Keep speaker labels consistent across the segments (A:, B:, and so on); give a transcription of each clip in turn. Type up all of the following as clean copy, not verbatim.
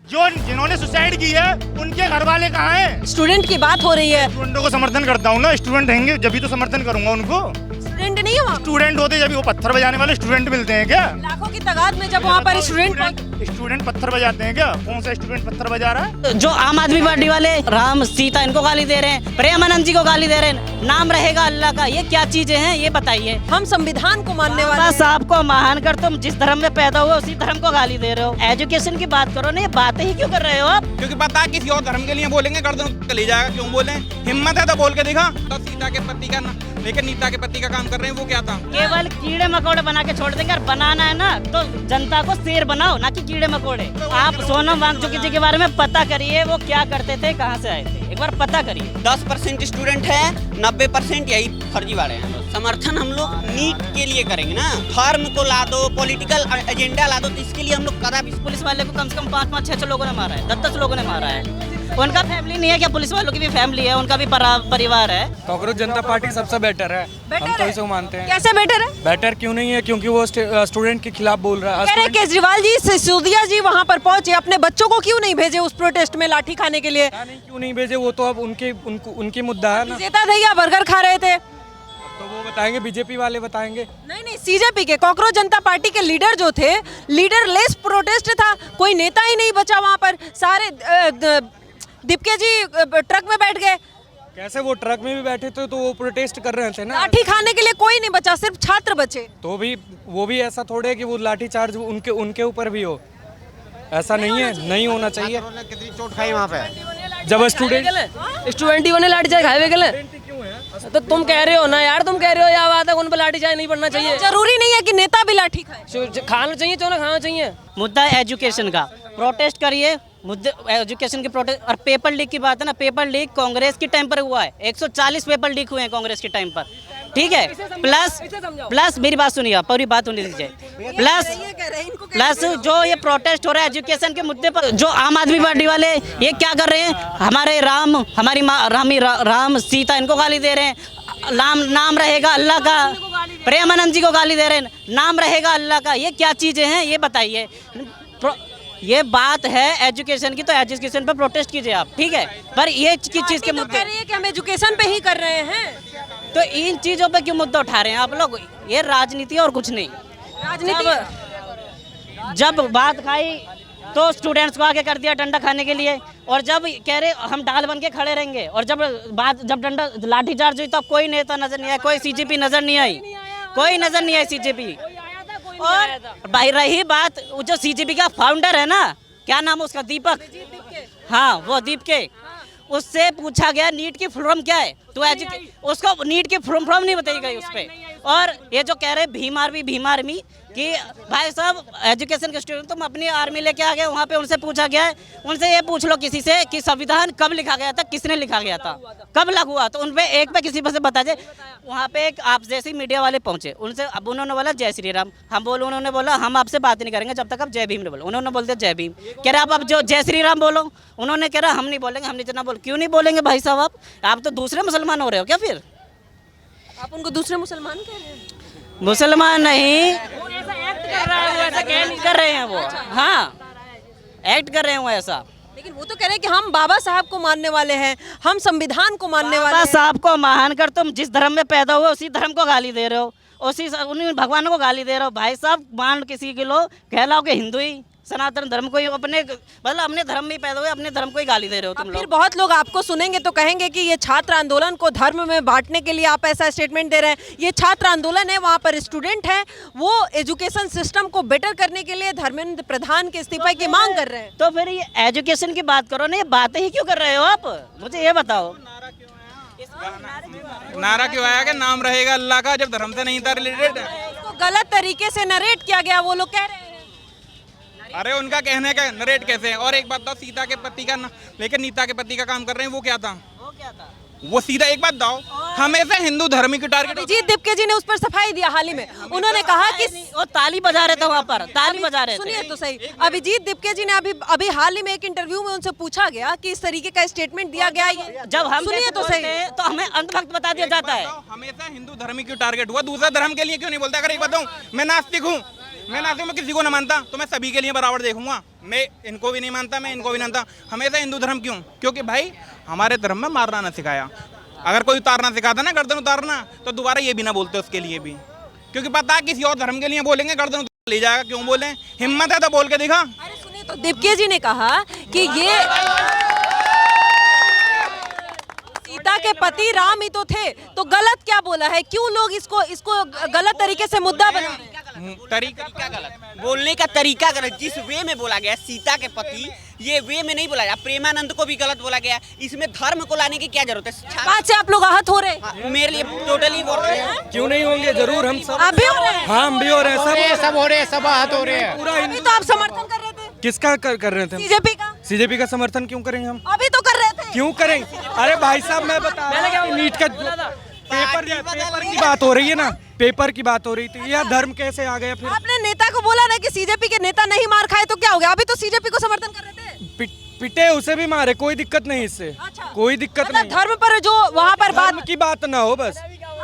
A: जो जिन्होंने सुसाइड की है उनके घर वाले कहाँ हैं?
B: स्टूडेंट की बात हो रही है।
A: स्टूडेंटों को समर्थन करता हूँ ना, स्टूडेंट रहेंगे जब भी तो समर्थन करूंगा उनको।
B: स्टूडेंट नहीं है वहाँ,
A: स्टूडेंट होते जब वो पत्थर बजाने वाले स्टूडेंट मिलते हैं क्या?
B: लाखों की तादाद में जब वहाँ पर
A: स्टूडेंट पत्थर बजाते हैं क्या? कौन सा स्टूडेंट पत्थर बजा रहा है?
C: जो आम आदमी पार्टी वाले राम सीता इनको गाली दे रहे हैं, प्रेमानंद जी को गाली दे रहे हैं, नाम रहेगा अल्लाह का, ये क्या चीजें हैं ये बताइए।
B: हम संविधान को मानने वाले
C: बस आपको महान कर, तुम जिस धर्म में पैदा हुए उसी धर्म को गाली दे रहे हो। एजुकेशन की बात करो ना, ये बातें ही क्यों कर रहे हो आप?
D: क्योंकि पता है किसी और धर्म के लिए बोलेंगे गर्दन चली जाएगा, क्यों बोले? हिम्मत है तो बोल के दिखा। तो सीता के पति का लेकिन नीता के पति का काम कर रहे हैं, वो क्या था?
C: केवल कीड़े मकोड़े बना के छोड़ देंगे, और बनाना है ना तो जनता को शेर बनाओ, ना कि कीड़े मकोड़े। आप सोनम वांगचुक जी के बारे में पता करिए, वो क्या करते थे, कहाँ से आए थे, एक बार पता करिए।
E: 10% स्टूडेंट है, 90% यही फर्जीवाड़े हैं। समर्थन हम लोग नीट के लिए करेंगे ना, धर्म को ला दो, पॉलिटिकल एजेंडा ला दो, तो इसके लिए हम लोग कदा भी।
C: पुलिस वाले को कम से कम 5-5, 6-6 लोगों ने मारा है, 10-10 लोगों ने मारा है। उनका फैमिली नहीं है क्या? पुलिस वालों की भी फैमिली है, उनका भी परिवार है।
F: कांग्रेस जनता पार्टी सबसे बेटर है, हम तो इसे मानते हैं।
B: कैसे बेटर है?
F: बेटर क्यों नहीं है? क्योंकि वो स्टूडेंट के खिलाफ बोल रहा
B: कह रहे
F: है।
B: केजरीवाल जी, सिसोदिया जी वहाँ पर पहुंचे, अपने बच्चों को क्यों नहीं भेजे उस प्रोटेस्ट में लाठी खाने के लिए?
F: क्यों नहीं भेजे? वो तो अब उनकी मुद्दा है ना।
B: जेता भैया बर्गर खा रहे थे,
F: तो वो बताएंगे, बीजेपी वाले बताएंगे।
B: नहीं सीजेपी के, कांग्रेस जनता पार्टी के लीडर जो थे, लीडर लेस प्रोटेस्ट था, कोई नेता ही नहीं बचा वहाँ पर। सारे दीपके जी ट्रक में बैठ गए।
F: कैसे? वो ट्रक में भी बैठे थे तो वो प्रोटेस्ट कर रहे थे ना।
B: लाठी खाने के लिए कोई नहीं बचा, सिर्फ छात्र बचे।
F: तो भी वो भी ऐसा थोड़े है कि वो लाठी चार्ज उनके ऊपर भी हो, ऐसा नहीं है, नहीं होना चाहिए।
G: कितनी चोट खाई वहाँ पे
F: जब स्टूडेंट
H: ही होने लाठी चार्ज खाए गए, तो तुम कह रहे हो ना यार, तुम कह रहे हो या बात है, उन पर लाठी चार्ज नहीं पड़ना चाहिए।
B: जरूरी नहीं है कि नेता भी लाठी खाए,
H: खाना चाहिए, चलो खाना चाहिए।
C: मुद्दा है एजुकेशन का, प्रोटेस्ट करिए, मुद्दे एजुकेशन की प्रोटेस्ट। और पेपर लीक की बात है ना, पेपर लीक कांग्रेस के टाइम पर हुआ है, 140 पेपर लीक हुए हैं कांग्रेस के टाइम पर, ठीक है। प्लस मेरी बात सुनिए, पूरी बात सुन लीजिए। प्लस जो ये प्रोटेस्ट हो रहा है एजुकेशन के मुद्दे पर, जो आम आदमी पार्टी वाले ये क्या कर रहे हैं, हमारे हमारी माँ राम सीता इनको गाली दे रहे हैं, नाम रहेगा अल्लाह का, प्रेमानंद जी को गाली दे रहे हैं, नाम रहेगा अल्लाह का, ये क्या चीजें हैं ये बताइए। ये बात है एजुकेशन की, तो एजुकेशन पर प्रोटेस्ट कीजिए आप, ठीक है। पर ये किस चीज के मुद्दे?
B: कह रही है कि हम एजुकेशन पे ही कर रहे हैं,
C: तो इन चीजों पे क्यों मुद्दा उठा रहे हैं आप लोग? ये राजनीति और कुछ नहीं।
B: राजनीति
C: जब बात खाई तो स्टूडेंट्स को आगे कर दिया डंडा खाने के लिए, और जब कह रहे हम डाल बन के खड़े रहेंगे, और जब डंडा लाठीचार्ज हुई तब कोई नेता नजर नहीं आया, कोई सीजेपी नजर नहीं आई, कोई नजर नहीं आई सीजेपी। और भाई रही बात, जो सीजेपी का फाउंडर है ना, क्या नाम है उसका, दीपक, हाँ वो दीप के, उससे पूछा गया नीट की फॉर्म क्या है, तो उसको नीट की फॉर्म नहीं बताई गई उस पर। और ये जो कह रहे भीम आर्मी कि भाई साहब एजुकेशन के स्टूडेंट तुम अपनी आर्मी लेके आ गए, वहाँ पे उनसे पूछा गया है, उनसे ये पूछ लो किसी से कि संविधान कब लिखा गया था, किसने लिखा गया था, कब लागू हुआ, तो उन पे एक पे किसी पे से बता जाए। वहाँ पे एक आप जैसे मीडिया वाले पहुँचे, उनसे अब उन्होंने बोला जय श्री राम, उन्होंने बोला हम आपसे बात नहीं करेंगे जब तक आप जय भीम नहीं बोलो। उन्होंने बोलते जय भीम, कह रहे आप जो जय श्री राम बोलो, उन्होंने कह रहा हम नहीं बोलेंगे, हम नहीं जना बोल। क्यों नहीं बोलेंगे भाई साहब? आप तो दूसरे मुसलमान हो रहे हो क्या? फिर
B: आप उनको दूसरे मुसलमान कह रहे हैं?
C: मुसलमान नहीं, ऐसा नहीं कर रहे हैं वो, हाँ एक्ट कर रहे हैं वो ऐसा।
B: लेकिन वो तो कह रहे हैं कि हम बाबा साहब को मानने वाले हैं, हम संविधान को मानने वाले हैं।
C: बाबा साहब को महान कर, तुम जिस धर्म में पैदा हुए उसी धर्म को गाली दे रहे हो, उन्हीं भगवानों को गाली दे रहे हो। भाई साहब मान किसी के लो, कहलाओ के हिंदू ही, सनातन धर्म को ही, अपने मतलब अपने धर्म में पैदा हुए, अपने धर्म को ही गाली दे रहे हो तुम लोग।
B: फिर बहुत लोग आपको सुनेंगे तो कहेंगे कि ये छात्र आंदोलन को धर्म में बांटने के लिए आप ऐसा स्टेटमेंट दे रहे हैं। ये छात्र आंदोलन है, वहाँ पर स्टूडेंट है, वो एजुकेशन सिस्टम को बेटर करने के लिए धर्मेंद्र प्रधान के इस्तीफे की मांग कर रहे हैं।
C: तो फिर ये एजुकेशन की बात करो ना, ये बातें ही क्यों कर रहे हो आप, मुझे ये बताओ।
D: नारा क्यों आया कि नाम रहेगा अल्लाह का, जब धर्म से नहीं था रिलेटेड?
B: इसको गलत तरीके से नरेट किया गया, वो लोग कह रहे हैं।
D: अरे उनका कहने का नरेट कैसे है? और एक बात बताओ, सीता के पति का लेकिन नीता के पति का काम कर रहे हैं, वो क्या था? वो सीधा एक बात बताओ, हमेशा हिंदू धर्म की टारगेट।
B: अभिजीत दीपके जी ने उस पर सफाई दिया हाल ही में, उन्होंने कहा कि
C: वो ताली बजा रहे थे वहाँ पर, ताली बजा रहे थे।
B: सुनिए तो सही, अभिजीत दीपके जी ने अभी हाल ही में एक इंटरव्यू में उनसे पूछा गया कि इस तरीके का स्टेटमेंट दिया गया,
C: जब हम
B: सुनिए तो सही,
C: तो हमें अंधभक्त बता दिया जाता है।
D: हमेशा हिंदू धर्म की टारगेट हुआ, दूसरा धर्म के लिए क्यों नहीं बोलता? अगर एक बताऊं, मैं नास्तिक हूँ, मैं ना मैं किसी को नहीं मानता, तो मैं सभी के लिए बराबर देखूंगा। मैं इनको भी नहीं मानता, मैं इनको भी नहीं मानता। हमेशा हिंदू धर्म क्यों? क्योंकि भाई हमारे धर्म में मारना ना सिखाया। अगर कोई उतारना सिखाता ना, गर्दन उतारना, तो दोबारा ये भी ना बोलते उसके लिए भी, क्योंकि पता है किसी और धर्म के लिए बोलेंगे गर्दन उतार ले जाएगा। क्यों बोले? हिम्मत है तो बोल के दिखा।
B: अरे सुनिए, तो दीपके जी ने कहा कि ये सीता के पति राम ही तो थे, तो गलत क्या बोला है? क्यों लोग इसको गलत तरीके से मुद्दा बना रहे हैं?
E: तरीका गलत, बोलने का तरीका गलत। जिस वे में बोला गया सीता के पति, ये वे में नहीं बोला गया। प्रेमानंद को भी गलत बोला गया। इसमें धर्म को लाने की क्या जरूरत है?
B: बात से आप लोग आहत हो रहे हैं?
E: हाँ, मेरे लिए टोटली बोल रहे हैं।
F: क्यों नहीं होंगे, जरूर हम सब।
B: आप भी हो रहे हैं?
F: हाँ, हम भी हो रहे हैं,
G: सब हो रहे हैं, सब आहत हो रहे हैं।
F: पूरा
B: अभी तो आप समर्थन कर रहे थे
F: किसका कर रहे थे?
B: बीजेपी का।
F: सीजेपी का समर्थन क्यों करेंगे हम?
B: अभी तो कर रहे थे।
F: क्यों करेंगे? अरे भाई साहब, मैं बता रहा हूं, नीट का पेपर की बात हो रही है ना, पेपर की बात हो रही थी। यह धर्म कैसे आ गया फिर?
B: आपने नेता को बोला ना कि सीजेपी के नेता नहीं मार खाए, तो क्या हो गया? अभी तो सीजेपी को समर्थन कर रहे थे।
F: पिटे उसे भी मारे, कोई दिक्कत नहीं इससे।
B: अच्छा।
F: कोई दिक्कत
B: मतलब
F: नहीं।
B: धर्म पर जो वहाँ पर
F: धर्म की बात ना हो, बस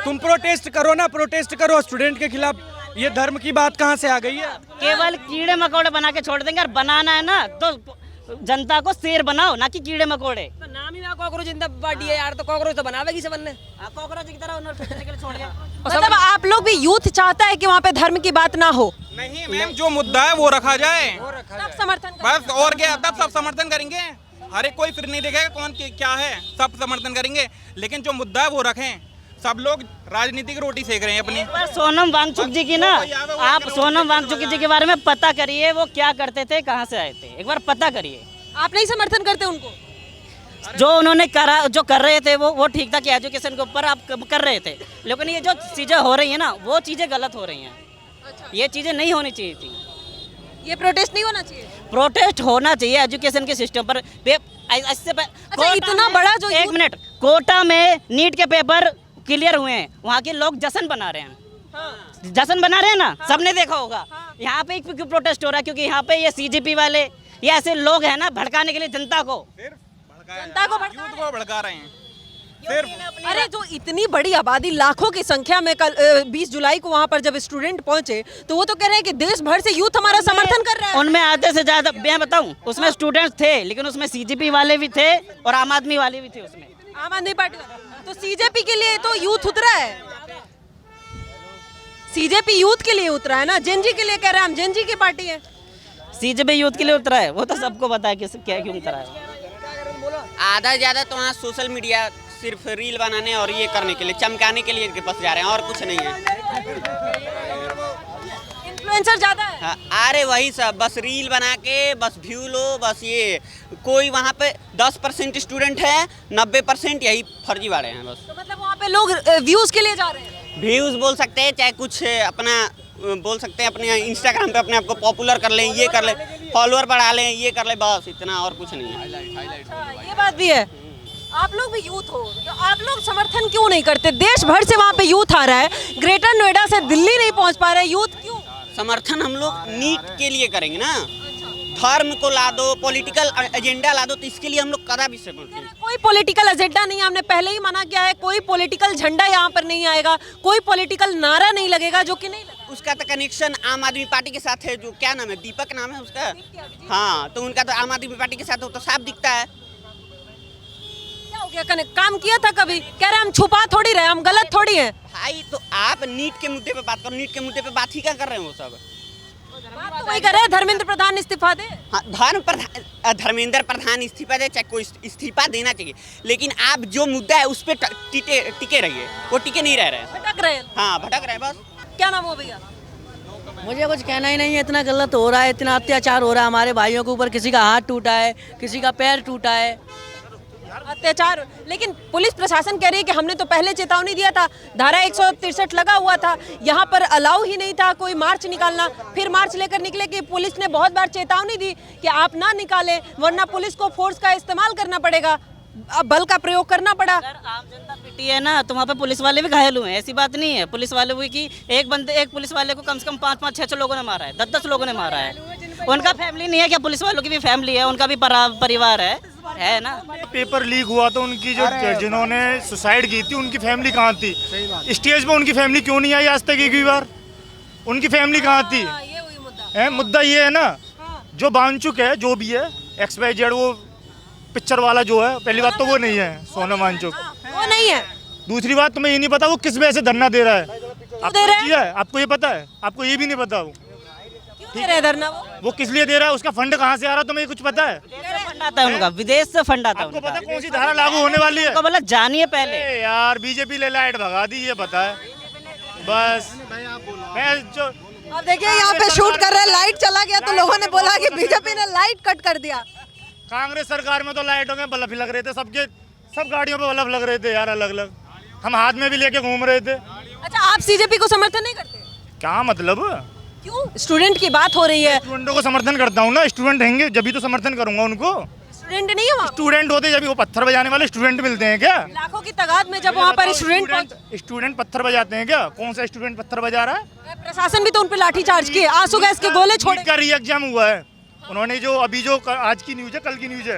F: तुम प्रोटेस्ट करो ना, प्रोटेस्ट करो स्टूडेंट के खिलाफ। ये धर्म की बात कहाँ से आ गई है?
C: केवल कीड़े मकोड़े बना के छोड़ देंगे, और बनाना है ना तो जनता को शेर बनाओ, ना कि कीड़े मकोड़े।
H: तो नाम ही ना कॉकरोच जनता पार्टी है यार, तो कॉकरोच तो बनावेगी से बनने।
C: कॉकरोच की तरह उन्होंने फिटने के लिए छोड़ दिया।
B: मतलब आप लोग भी यूथ चाहता है कि वहाँ पे धर्म की बात ना हो,
D: नहीं मैम, जो मुद्दा है वो रखा जाए,
B: तब समर्थन
D: बस। और क्या, तब सब समर्थन करेंगे। हर एक कोई फिर नहीं देखेगा कौन क्या है, सब समर्थन करेंगे। लेकिन जो मुद्दा है वो रखें। सब लोग राजनीति की रोटी सेक रहे हैं अपनी।
C: पर सोनम वांगचुक जी की ना, आप सोनम वांगचुक जी के बारे में पता करिए, वो क्या करते थे, कहाँ से आए थे, एक बार पता करिए।
B: आप नहीं समर्थन करते उनको?
C: जो उन्होंने करा, जो कर रहे थे वो ठीक था कि एजुकेशन के ऊपर आप कर रहे थे, लेकिन ये जो चीज़ें हो रही है ना, वो चीज़ें गलत हो रही हैं। ये चीज़ें नहीं होनी चाहिए थी।
B: ये प्रोटेस्ट नहीं होना चाहिए?
C: प्रोटेस्ट होना चाहिए एजुकेशन के सिस्टम पर।
B: अच्छा, इतना बड़ा जो
C: एक मिनट, कोटा में नीट के पेपर क्लियर हुए हैं, वहाँ के लोग जश्न बना रहे हैं।
B: हाँ।
C: जश्न बना रहे हैं ना, सबने देखा होगा। यहाँ पे क्यों प्रोटेस्ट हो रहा है? क्योंकि यहाँ पे ये सीजेपी वाले, ये ऐसे लोग हैं ना भड़काने के लिए जनता को
D: भड़का रहे हैं सिर्फ।
B: अरे जो इतनी बड़ी आबादी, लाखों की संख्या में कल 20 जुलाई को वहाँ पर जब स्टूडेंट पहुंचे, तो वो तो कह रहे हैं कि देश भर से यूथ हमारा समर्थन कर रहा है।
C: उनमें आधे से ज्यादा, मैं बताऊं, उसमें स्टूडेंट्स थे, लेकिन उसमें सीजेपी वाले भी थे और आम आदमी वाले भी थे उसमें।
B: आम आदमी पार्टी वाले। तो सीजेपी के लिए तो यूथ उतरा है, सीजेपी यूथ के लिए उतरा है ना। जेनजी के लिए कह रहे हैं हम, जेनजी की पार्टी है।
C: सीजेपी यूथ के लिए उतरा है, वो तो सबको पता है कि क्या क्यों उतरा है।
E: आधा ज्यादा तो वहाँ सोशल मीडिया सिर्फ रील बनाने और ये करने के लिए, चमकाने के लिए इनके पास जा रहे हैं, और कुछ नहीं है।
B: इन्फ्लुएंसर ज्यादा है।
E: हाँ, अरे वही सब, बस रील बना के बस व्यू लो, बस ये। कोई वहाँ पे 10% स्टूडेंट है, 90% यही फर्जीवाड़े हैं बस।
B: तो मतलब वहाँ पे लोग व्यूज के लिए जा रहे हैं।
E: व्यूज बोल सकते हैं, चाहे कुछ अपना बोल सकते हैं, अपने इंस्टाग्राम पे अपने आप को पॉपुलर कर लें, ये कर लें, फॉलोअर बढ़ा लें, ये कर लें, बस इतना, और कुछ नहीं है।
B: अच्छा, ये बात भी है। आप लोग भी यूथ हो, तो आप लोग समर्थन क्यों नहीं करते? देश भर से वहाँ पे यूथ आ रहा है, ग्रेटर नोएडा से दिल्ली नहीं पहुँच पा रहे, यूथ क्यों?
E: समर्थन हम लोग नीट के लिए करेंगे ना। धर्म को ला दो, पॉलिटिकल एजेंडा ला दो, तो इसके लिए हम लोग कदापि समर्थन नहीं।
B: कोई पॉलिटिकल एजेंडा नहीं है, हमने पहले ही मना किया है। कोई पॉलिटिकल झंडा यहाँ पर नहीं आएगा, कोई पॉलिटिकल नारा नहीं लगेगा, जो कि नहीं लगेगा।
E: उसका तो कनेक्शन आम आदमी पार्टी के साथ है, जो क्या नाम है, दीपक नाम है उसका। हाँ, तो उनका तो आम आदमी पार्टी के साथ हो, तो साफ दिखता है।
B: क्या हो गया? काम किया था कभी? कह रहे हम छुपा थोड़ी रहे, हम गलत थोड़ी हैं।
E: भाई तो आप नीट के मुद्दे पे बात करो, नीट के मुद्दे पे बात ही क्या कर रहे हैं वो सब?
B: बात तो वही कर रहे हैं, धर्मेंद्र प्रधान इस्तीफा दे।
E: हाँ, धर्मेंद्र प्रधान इस्तीफा दे, चाहे कोई इस्तीफा देना चाहिए, लेकिन आप जो मुद्दा है उस पर टिके रहिए। वो टिके नहीं रह रहे हैं,
B: भटक रहे हैं।
E: हाँ भटक रहे हैं बस।
B: क्या नाम हो भैया?
H: मुझे कुछ कहना ही नहीं है, इतना गलत हो रहा है, इतना अत्याचार हो रहा है हमारे भाइयों के ऊपर। किसी का हाथ टूटा है, किसी का पैर टूटा है,
B: अत्याचार। लेकिन पुलिस प्रशासन कह रही है कि हमने तो पहले चेतावनी दिया था, धारा 163 लगा हुआ था, यहाँ पर अलाउ ही नहीं था कोई मार्च निकालना। फिर मार्च लेकर निकले कि पुलिस ने बहुत बार चेतावनी दी कि आप ना निकालें, वरना पुलिस को फोर्स का इस्तेमाल करना पड़ेगा, अब बल का प्रयोग करना पड़ा।
C: अगर आम जनता पिटी है ना, तो वहाँ पे पुलिस वाले भी घायल हुए हैं, ऐसी बात नहीं है। पुलिस वाले हुए कि एक पुलिस वाले को कम से कम 5-5, 6-6 लोगों ने मारा है, 10-10 लोगों ने मारा है। उनका फैमिली नहीं है क्या? पुलिस वालों की भी फैमिली है, उनका भी परिवार है ना।
A: पेपर लीक हुआ तो उनकी जो जिन्होंने सुसाइड की थी उनकी फैमिली कहाँ थी? स्टेज पे उनकी फैमिली क्यों नहीं आई आज तक एक भी बार? उनकी फैमिली कहाँ थी? मुद्दा ये है ना, जो वांचुक है जो भी है XYZ, वो पिक्चर वाला जो है, पहली बात तो वो नहीं है सोनम वांचुक।
B: वो नहीं है।
A: दूसरी बात तुम्हें ये नहीं पता वो किस वजह से धरना दे रहा है।
B: दे रहा है?
A: आपको ये पता है? आपको ये भी नहीं पता वो
B: क्यों दे रहे हैं धरना?
A: वो किस लिए दे रहा है, उसका फंड कहाँ से आ रहा है, तुम्हें कुछ पता है?
C: फंड आता है उनका, विदेश से फंड आता है
A: आपको
C: उनका।
A: पता कौन सी धारा लागू होने वाली है?
C: उनको बोला जानिए पहले।
A: अरे यार बीजेपी ले लाइट भगा दी, ये पता है बस। मैं जो
B: अब देखिए यहाँ पे शूट कर रहे हैं, लाइट चला गया तो लोगों ने बोला कि बीजेपी ने लाइट कट कर दिया।
A: कांग्रेस सरकार में तो लाइटों के बल्ब लग रहे थे, सबके सब गाड़ियों पे बल्ब लग रहे थे यार, अलग अलग। हम हाथ में भी लेके घूम रहे थे।
B: अच्छा, आप सीजेपी को समर्थन नहीं करते?
A: क्या मतलब?
B: क्यों? स्टूडेंट की बात हो रही है।
A: स्टूडेंटों को समर्थन करता हूँ ना, स्टूडेंट रहेंगे जब भी तो समर्थन करूंगा उनको।
B: स्टूडेंट नहीं है वहाँ?
A: स्टूडेंट होते जब वो पत्थर बजाने वाले स्टूडेंट मिलते हैं क्या?
B: लाखों की तादाद में जब वहाँ पर
A: स्टूडेंट पत्थर बजाते हैं क्या? कौन सा स्टूडेंट पत्थर बजा रहा है?
B: प्रशासन भी तो उन पर लाठी चार्ज किए, आंसू गैस के गोले छोड़े।
A: का री एग्जाम हुआ है उन्होंने, जो अभी जो आज की न्यूज है, कल की न्यूज है,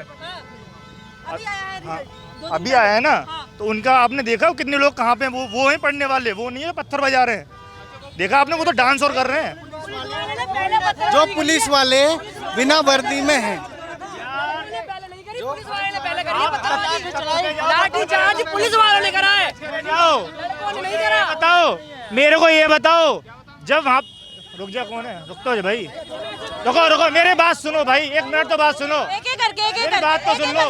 A: अभी आया है ना, तो उनका आपने देखा कितने लोग कहाँ पे वो हैं पढ़ने वाले, वो नहीं है पत्थर बजा रहे हैं। देखा आपने? वो तो डांस और कर रहे हैं।
G: जो पुलिस वाले बिना वर्दी में हैं,
H: लाठी चार्ज पुलिस वालों ने करा है।
A: बताओ मेरे को, ये बताओ जब वहाँ रुक जा, कौन है? रुक तो भाई, रुको मेरे बात सुनो भाई, 1 मिनट तो बात सुनो, मेरी बात तो सुन लो।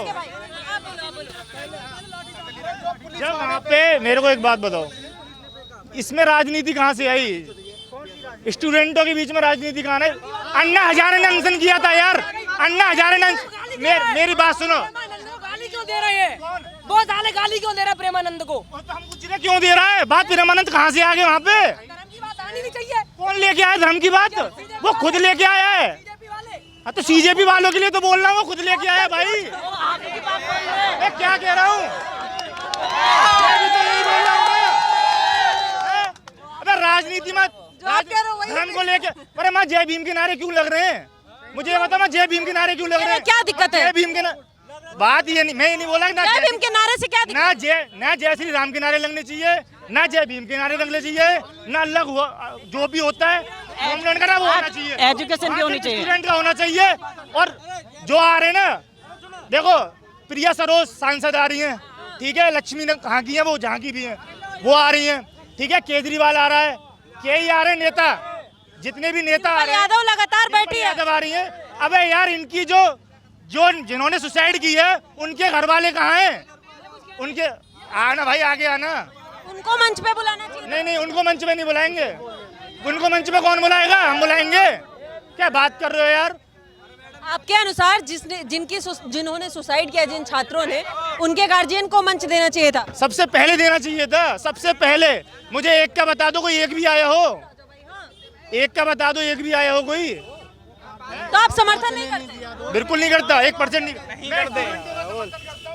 A: जब वहाँ पे मेरे को एक बात बताओ, इसमें राजनीति कहाँ से आई? स्टूडेंटों के बीच में राजनीति कहाँ है? अन्ना हजारे ने अनशन किया था यार, अन्ना हजारे ने। मेरी बात सुनो,
H: गाली क्यों दे रहे हैं? 2 साल गाली क्यों दे रहा है प्रेमानंद को?
A: तो हम कुछ नहीं क्यों दे रहा है बात? प्रेमानंद कहाँ से आ गए वहाँ पे?
H: धर्म की बात आनी नहीं चाहिए।
A: कौन लेके आया धर्म की बात? वो खुद लेके आया है। हाँ तो सीजेपी वालों के लिए तो बोल रहा हूँ, वो खुद लेके आया भाई। मैं क्या कह रहा हूँ? अबे राजनीति में धर्म को लेके, अरे माँ जय भीम के नारे क्यों लग रहे हैं? मुझे ये बताओ, जय भीम के नारे क्यों लग रहे हैं?
B: क्या दिक्कत है?
A: जय भीम के बात ये नहीं, मैं ये नहीं बोला ना
B: जय भीम के नारे से क्या दिक्कत?
A: ना जय श्री राम के नारे लगने चाहिए, ना जय भीम के नारे लगने चाहिए, ना अलग जो भी होता है होमलैंड का वो होना चाहिए,
C: एजुकेशन की होनी चाहिए,
A: स्टूडेंट का होना चाहिए। और जो आ रहे हैं ना, देखो प्रिया सरोज सांसद आ रही हैं, ठीक है, लक्ष्मी ने कहाँ की है, वो जहाँ की भी है वो आ रही हैं, ठीक है, केजरीवाल आ रहा है, कई आ रहे हैं नेता, जितने भी नेता आ रहे हैं,
B: यादव लगातार बैठी है,
A: यादव आ रही है। अबे यार इनकी जो जिन्होंने सुसाइड की है उनके घर वाले कहाँ हैं? उनके आना भाई, आगे आना।
B: उनको मंच पे बुलाना चाहिए।
A: नहीं उनको मंच पे नहीं बुलाएंगे, उनको मंच पे कौन बुलाएगा? हम बुलाएंगे। क्या बात कर रहे हो यार?
B: आपके अनुसार जिन्होंने सुसाइड किया, जिन छात्रों ने, उनके गार्जियन को मंच देना चाहिए था।
A: सबसे पहले देना चाहिए था, सबसे पहले। मुझे एक का बता दो, कोई एक भी आया हो? एक का बता दो, एक भी आया हो कोई?
B: तो आप समर्थन नहीं करते?
A: बिल्कुल नहीं करता, 1% नहीं करते।